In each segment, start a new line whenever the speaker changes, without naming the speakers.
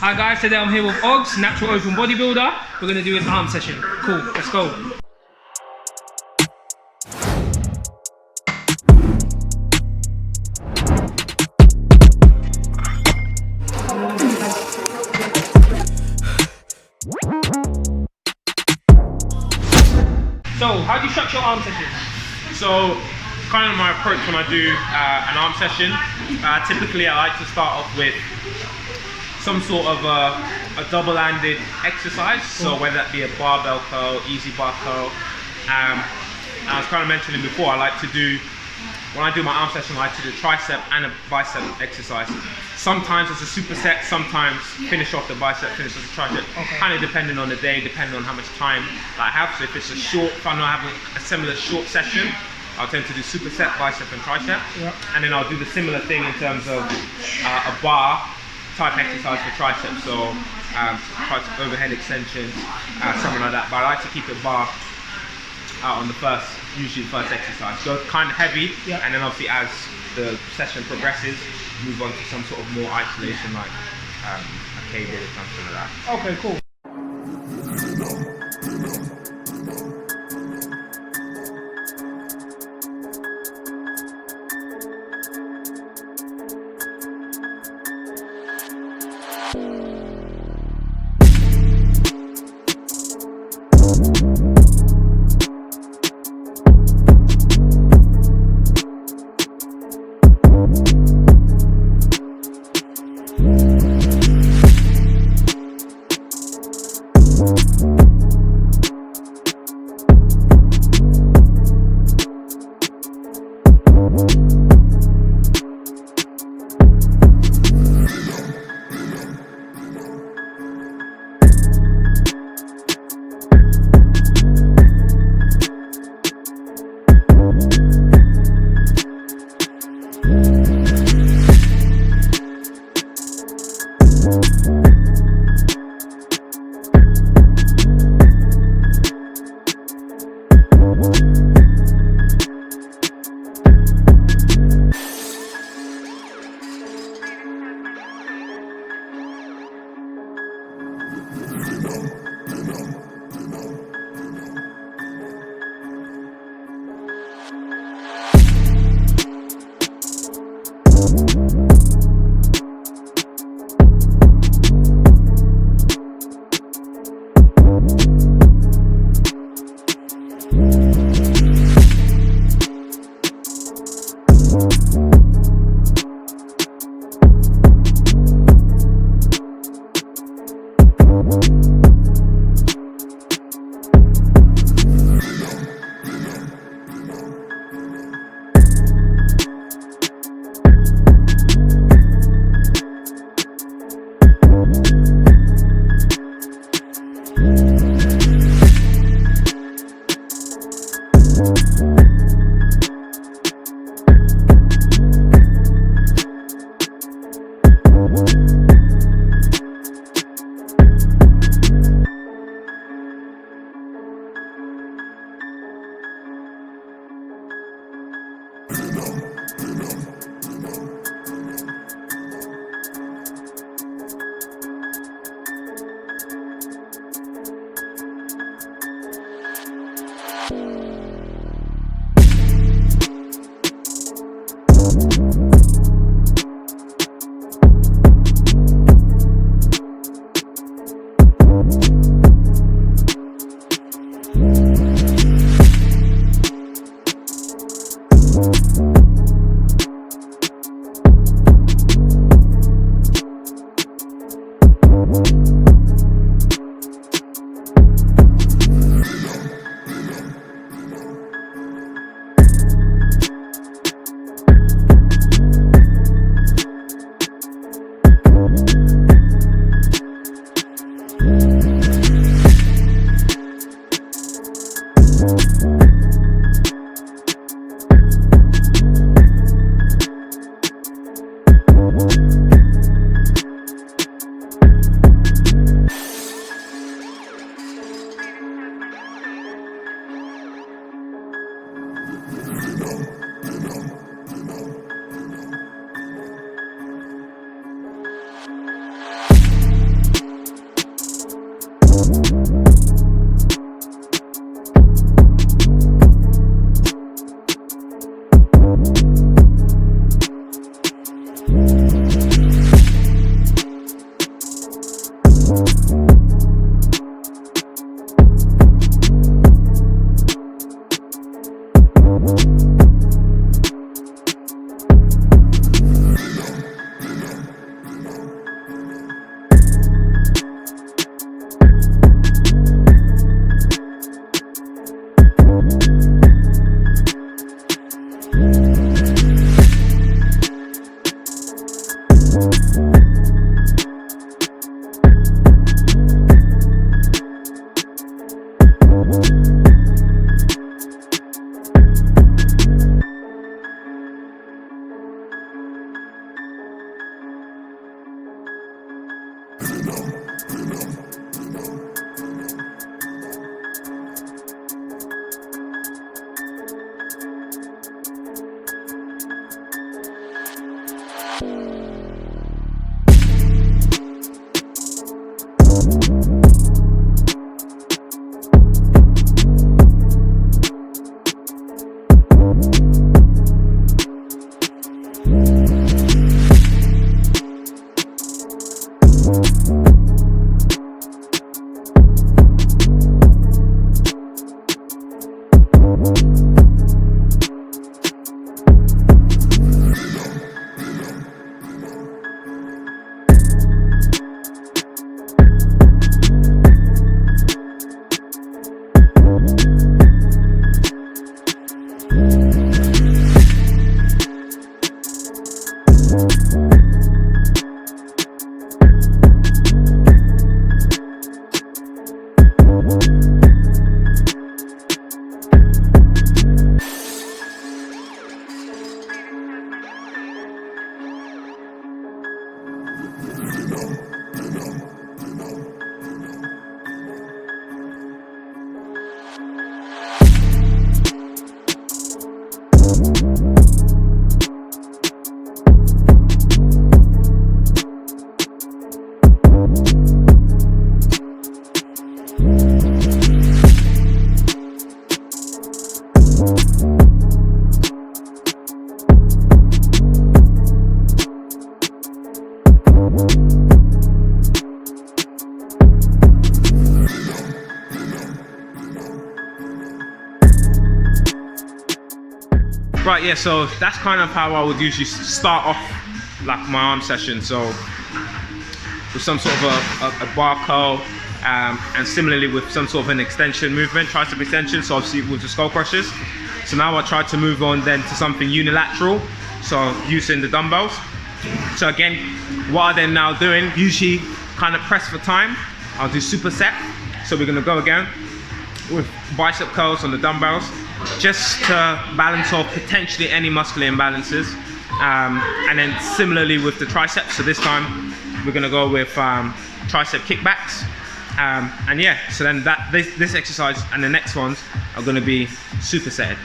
Hi guys, today I'm here with Oggz, natural open bodybuilder. We're going to do an arm session. Cool, let's go. So, how do you structure your arm sessions?
So, kind of my approach when I do an arm session, typically I like to start off with some sort of a double-handed exercise. So whether that be a barbell curl, easy bar curl. I was kind of mentioning before, I like to do, when I do my arm session, I like to do a tricep and a bicep exercise. Sometimes it's a superset, sometimes finish off the bicep, finish off the tricep.
Okay.
Kind of depending on the day, depending on how much time I have. So if it's a short, if I'm not having a similar short session, I'll tend to do superset, bicep and tricep.
Yep.
And then I'll do the similar thing in terms of a bar type exercise for triceps. So tricep overhead extensions, something like that. But I like to keep the bar out on the first, usually the first exercise. Go kind of heavy,
yep.
And then obviously as the session progresses, move on to some sort of more isolation, like a cable or something like that.
Okay, cool.
Right, yeah, so that's kind of how I would usually start off like my arm session. So with some sort of a bar curl, and similarly with some sort of an extension movement, tricep extension, so obviously with the skull crushers. So now I try to move on then to something unilateral, so using the dumbbells. So again, what I'm then now doing, usually kind of press for time, I'll do superset. So we're gonna go again with bicep curls on the dumbbells, just to balance off potentially any muscular imbalances. And then similarly with the triceps, so this time we're gonna go with tricep kickbacks. And yeah, so then this exercise and the next ones are gonna be supersetted.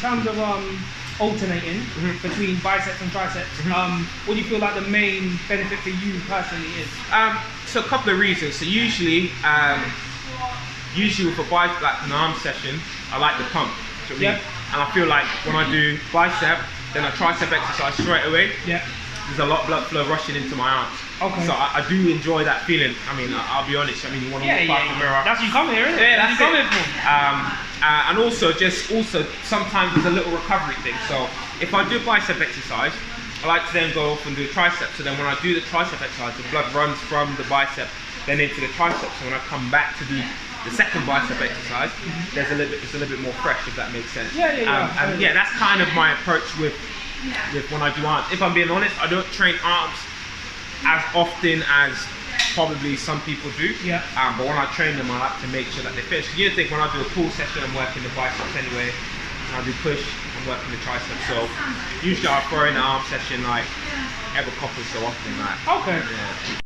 terms of alternating between biceps and triceps, what do you feel like the main benefit for you personally is?
So a couple of reasons. So usually with a bicep, like an arm session, I like the pump. Do you know what I mean? And I feel like when I do bicep, then a tricep exercise straight away, there's a lot of blood flow rushing into my arms.
Okay.
So I do enjoy that feeling. I mean, I'll be honest. I mean, you want to walk past the mirror.
That's what you come here, isn't it?
Yeah, that's
what you
it.
come here for.
And also sometimes there's a little recovery thing. So if I do a bicep exercise, I like to then go off and do a tricep. So then when I do the tricep exercise, the blood runs from the bicep then into the tricep. So when I come back to do the second bicep exercise, it's a little bit more fresh, if that makes sense. And that's kind of my approach with when I do arms. If I'm being honest, I don't train arms as often as probably some people do. But when I train them, I like to make sure that they fit. So you think when I do a pull session, I'm working the biceps anyway. When I do push, I'm working the triceps. So usually I throw in an arm session like every couple so often. Like,
okay.
Yeah.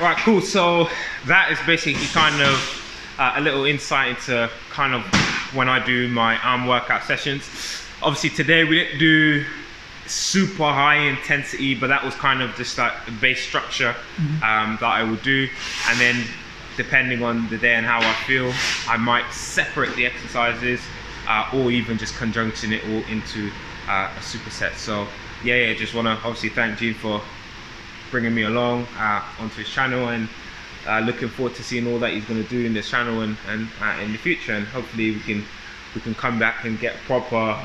Right, cool. So that is basically kind of a little insight into kind of when I do my arm workout sessions. Obviously today we didn't do super high intensity, but that was kind of just like the base structure that I would do. And then depending on the day and how I feel, I might separate the exercises or even just conjunction it all into a superset. So yeah, just want to obviously thank Gene for bringing me along onto his channel, and looking forward to seeing all that he's going to do in this channel and in the future, and hopefully we can come back and get a proper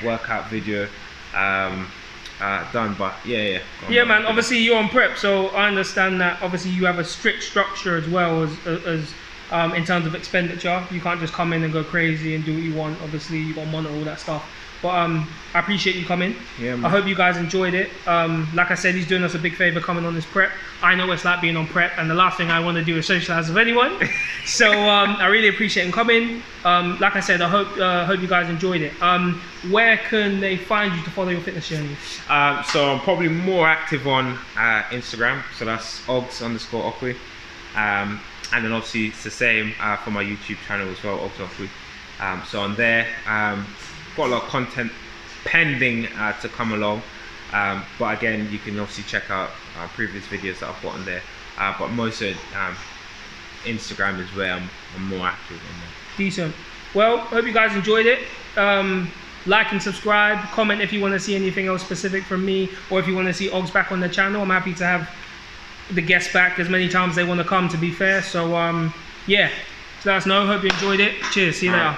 workout video done. But yeah man,
obviously you're on prep, so I understand that obviously you have a strict structure as well as in terms of expenditure. You can't just come in and go crazy and do what you want. Obviously you got to monitor all that stuff. But I appreciate you coming.
Yeah, man.
I hope you guys enjoyed it. Like I said, he's doing us a big favor coming on this prep. I know what it's like being on prep, and the last thing I want to do is socialize with anyone. So I really appreciate him coming. Like I said, I hope you guys enjoyed it. Where can they find you to follow your fitness journey?
So I'm probably more active on Instagram. So that's Oggz_Okwee. And then obviously it's the same for my YouTube channel as well, Oggz_Okwee. So on there, got a lot of content pending to come along, but again, you can obviously check out previous videos that I've got on there, but most of Instagram is where I'm more active on there.
Decent. Well, hope you guys enjoyed it. Like and subscribe, comment if you want to see anything else specific from me, or if you want to see Oggz back on the channel. I'm happy to have the guests back as many times as they want to come, to be fair. So yeah, let us know. Hope you enjoyed it. Cheers, see you later.